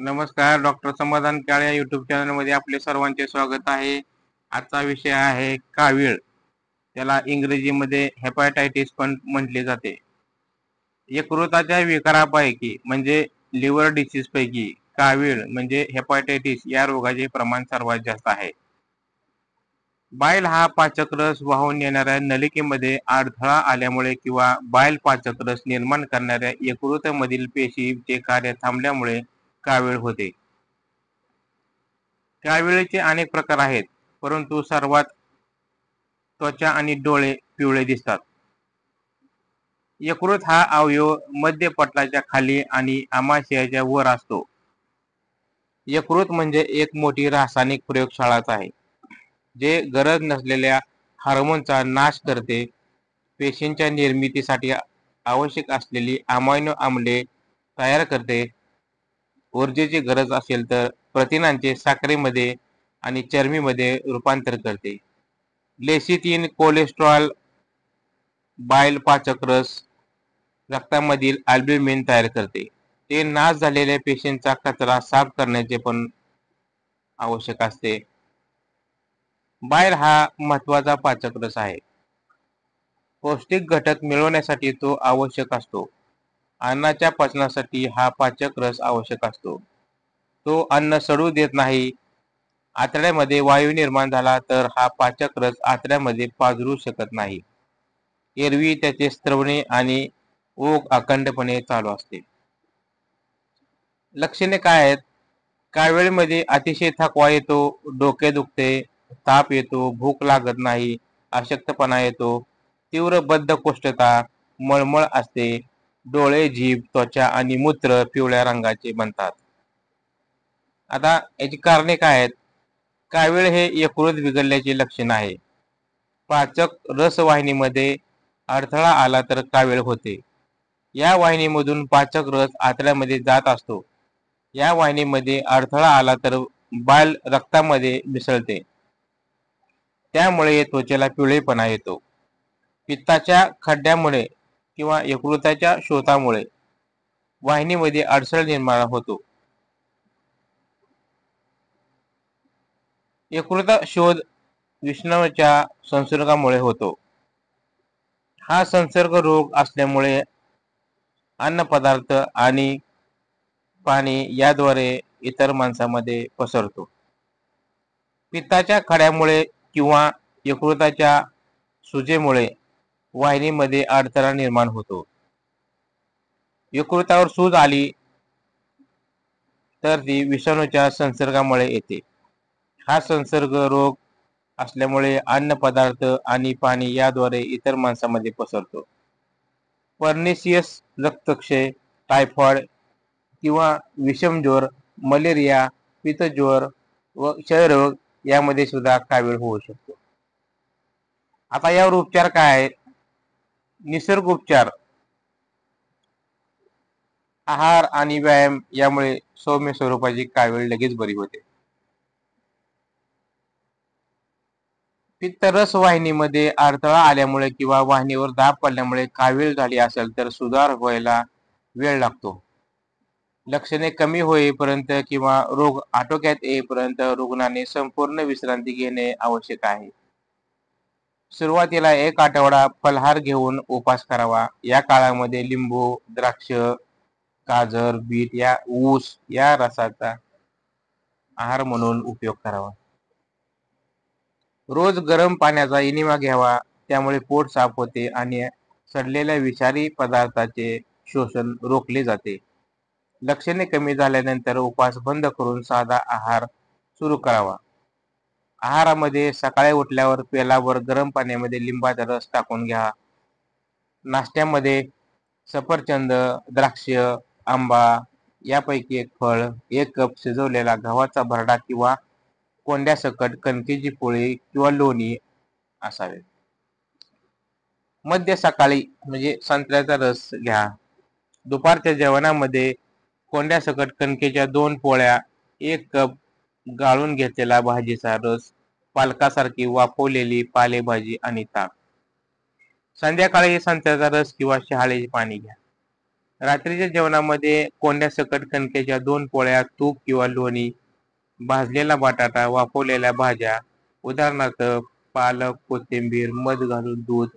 नमस्कार, डॉक्टर समाधान काळे या यूट्यूब चॅनलमध्ये आपले सर्वांचे स्वागत आहे. आजचा विषय आहे कावीळ. त्याला इंग्रजीमध्ये हेपॅटायटिस पण म्हटले जाते. यकृताच्या विकारापैकी म्हणजे लिव्हर डिसीज पैकी कावीळ म्हणजे हेपॅटायटिस या रोगाचे प्रमाण सर्वात जास्त आहे. बाईल हा पाचक रस वाहून नेणाऱ्या नलिकेमध्ये अडथळा आल्यामुळे किंवा बाईल पाचक रस निर्माण करणाऱ्या यकृतामधील पेशीचे कार्य थांबल्यामुळे कावीळ होते. काविळीचे अनेक प्रकार आहेत, परंतु सर्वात त्वचा आणि डोळे पिवळे दिसतात. यकृत हा अवयव मध्य पटलाच्या खाली आणि आमाशयाच्या वर असतो. यकृत म्हणजे एक मोठी रासायनिक प्रयोगशाळाच आहे, जे गरज नसलेल्या हार्मोनचा नाश करते. पेशींच्या निर्मितीसाठी आवश्यक असलेली अमायनो आम्ले तयार करते. ऊर्जेची गरज असेल तर प्रथिनांचे साखरेमध्ये आणि चरबीमध्ये रूपांतर करते. लेसिथिन, कोलेस्ट्रॉल, बाईल पाचक रस रक्तामधील अल्ब्युमिन तयार करते. ते नाश झालेल्या पेशींचा कचरा साफ करण्याचे पण आवश्यक असते. बाईल हा महत्वाचा पाचक रस आहे. पौष्टिक घटक मिळवण्यासाठी तो आवश्यक असतो. अन्नाच्या पचनासाठी हा पाचक रस आवश्यक असतो. तो अन्न सडू देत नाही. आतड्यामध्ये वायू निर्माण झाला तर हा पाचक रस आतड्यामध्ये पाझरू शकत नाही. एरवी त्याचे स्त्रवणे आणि ओघ अखंडपणे चालू असते. लक्षणे काय आहेत? कावीळमध्ये अतिशय थकवा येतो, डोके दुखते, ताप येतो, भूक लागत नाही, अशक्तपणा येतो, तीव्र बद्धकोष्ठता, मळमळ असते, डोळे, जीभ, त्वचा आणि मूत्र पिवळ्या रंगाचे बनतात. आता याची कारणे काय आहेत? कावीळ हे यकृत बिघडल्याचे लक्षण आहे. पाचक रसवाहिनीमध्ये अडथळा आला तर कावीळ होते. या वाहिनीमधून पाचक रस आतड्यामध्ये जात असतो. या वाहिनीमध्ये अडथळा आला तर बाईल रक्तामध्ये मिसळते. त्यामुळे त्वचेला पिवळेपणा येतो. पित्ताच्या खड्ड्यामुळे किंवा यकृताच्या शोथामुळे वाहिनीमध्ये अडसर निर्माण होतो. यकृत शोथ विषाणूच्या संसर्गामुळे होतो. हा संसर्ग रोग असल्यामुळे अन्नपदार्थ आणि पाणी याद्वारे इतर माणसामध्ये पसरतो. पित्ताच्या खड्यामुळे किंवा यकृताच्या सुजेमुळे वाहिनीमध्ये अडथळा निर्माण होतो. यकृतावर सूज आली तर ती विषाणूच्या संसर्गामुळे येते. हा संसर्ग रोग असल्यामुळे अन्न पदार्थ आणि पाणी याद्वारे इतर माणसामध्ये पसरतो. पर्निशियस रक्तक्षय, टायफॉइड किंवा विषमज्वर, मलेरिया, पित्तज्वर व क्षयरोग यामध्ये सुद्धा कावीळ होऊ शकतो. आता यावर उपचार काय आहेत? निसर्ग उपचार, आहार आणि व्यायाम यामुळे सौम्य स्वरूपाची कावीळ लगेच बरी होते. पित्तरस वाहिनीमध्ये अडथळा आल्यामुळे किंवा वाहिनीवर दाब पडल्यामुळे कावीळ झाली असेल तर सुधार व्हायला वेळ लागतो. लक्षणे कमी होईपर्यंत किंवा रोग आटोक्यात येईपर्यंत रुग्णाने संपूर्ण विश्रांती घेणे आवश्यक आहे. सुरुवातीला 1 आठवडा फलाहार घेऊन उपवास करावा. या काळामध्ये लिंबू, द्राक्ष, गाजर, बीट या ऊस या रसाचा आहार म्हणून उपयोग करावा. रोज गरम पाण्याचा इनिमा घ्यावा. त्यामुळे पोट साफ होते आणि सडलेल्या विषारी पदार्थाचे शोषण रोखले जाते. लक्षणे कमी झाल्यानंतर उपवास बंद करून साधा आहार सुरू करावा. आहारामध्ये सकाळी उठल्यावर पेलावर गरम पाण्यामध्ये लिंबाचा रस टाकून घ्या. नाश्त्यामध्ये सफरचंद, द्राक्ष, आंबा यापैकी एक फळ, 1 कप शिजवलेला गव्हाचा भरडा किंवा कोंड्यासकट कणकेची पोळी किंवा लोणी असावे. मध्य सकाळी म्हणजे संत्र्याचा रस घ्या. दुपारच्या जेवणामध्ये कोंड्यासकट कणकेच्या 2 पोळ्या, 1 कप गाळून घेतलेला भाजीचा रस, पालकासारखी वाफवलेली पालेभाजी आणि ताक. संध्याकाळी संत्र्याचा रस किंवा शहाळ्याचे पाणी घ्या. रात्रीच्या जेवणामध्ये कोंड्यासकट कणकेच्या 2 पोळ्या, तूप किंवा लोणी, भाजलेला बटाटा, वाफवलेल्या भाज्या, उदाहरणार्थ पालक, कोथिंबीर, मध घालून दूध,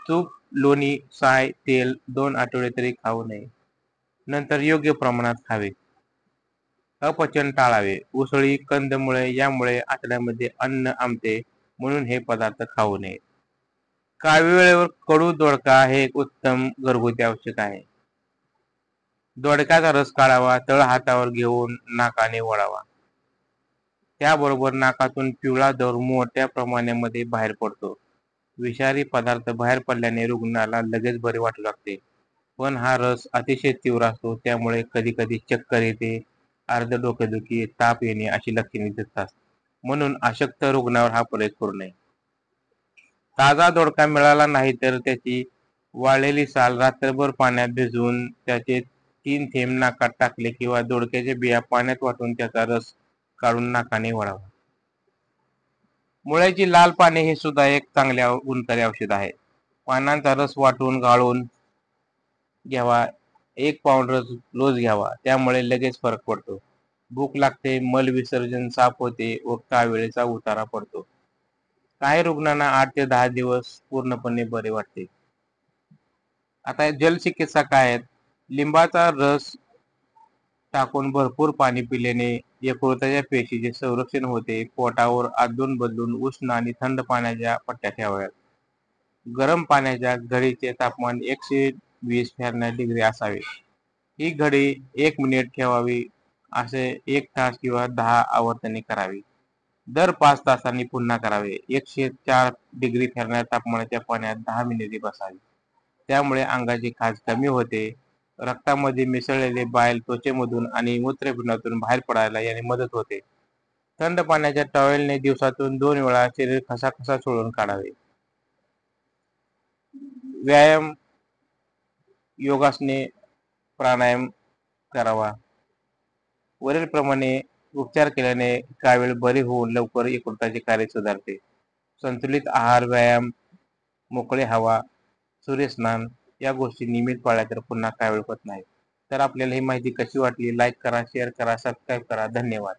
तूप, लोणी, साय, तेल 2 आठवडे तरी खाऊ नये. नंतर योग्य प्रमाणात खावे. अपचन टाळावे. उसळी, कंदमुळे यामुळे आतड्यामध्ये अन्न आंबते, म्हणून हे पदार्थ खाऊ नये. कावीळ वेळेवर कडू दोडका हे एक उत्तम घरगुती औषध आहे. दोडक्याचा रस काढावा, तळ हातावर घेऊन नाकाने ओढावा. त्याबरोबर नाकातून पिवळा दर मोठ्या प्रमाणामध्ये बाहेर पडतो. विषारी पदार्थ बाहेर पडल्याने रुग्णाला लगेच बरे वाटू लागते. पण हा रस अतिशय तीव्र असतो, त्यामुळे कधी कधी चक्कर येते, अर्ध डोकेदुखी, ताप येणे अशी लक्षणे दिसतात. म्हणून अशक्त रुग्णावर हा प्रयोग करू नये. ताजा दोडका मिळाला नाही तर त्याची वाळलेली साल रात्रभर पाण्यात भिजवून त्याचे 3 थेंब नाकात टाकले किंवा दोडक्याच्या बिया पाण्यात वाटून त्याचा रस काढून नाकाने ओढावा. मुळ्याची लाल पाने हे सुद्धा एक चांगले गुणकारी औषध आहे. पानांचा रस वाटून गाळून घ्यावा. 1 पाऊंड रोज घ्यावा. त्यामुळे लगेच फरक पडतो. भूक लागते, मल विसर्जन साफ होते व काविळीचा उतारा पडतो. काही रुग्णांना 8 ते 10 दिवस पूर्णपणे बरे वाटते. आता जलचिकित्सा काय आहेत? लिंबाचा रस टाकून भरपूर पाणी पिल्याने यकृताच्या पेशीचे संरक्षण होते. पोटावर आदलून बदलून उष्ण आणि थंड पाण्याच्या पट्ट्या ठेवाव्यात. गरम पाण्याच्या घडीचे तापमान 120 फॅरनहाइट डिग्री असावे. ही घडी 1 मिनिट ठेवावी. असे 1 तास किंवा 10 आवर्तने करावी. दर 5 तासांनी पुन्हा करावे. 104 डिग्री फॅरनहाइट तापमानाच्या पाण्यात 10 मिनिटे बसावे. त्यामुळे अंगाची खाज कमी होते. रक्तामध्ये मिसळलेले बाइल त्वचेमधून आणि मूत्रपिंडातून बाहेर पडायला याने मदत होते. थंड पाण्याच्या टॉवेलने दिवसातून 2 वेळा शरीर खसाखसा चोळून काढावे. व्यायाम, योगासने, प्राणायाम करावा. वरीलप्रमाणे उपचार केल्याने कावीळ बरी होऊन लवकर यकृताचे कार्य सुधारते. संतुलित आहार, व्यायाम, मोकळे हवा, सूर्यस्नान या गोष्टी नियमित पाळल्या तर पुन्हा कावीळ होत नाही. तर आपल्याला ही माहिती कशी वाटली? लाईक करा, शेअर करा, सबस्क्राईब करा. धन्यवाद.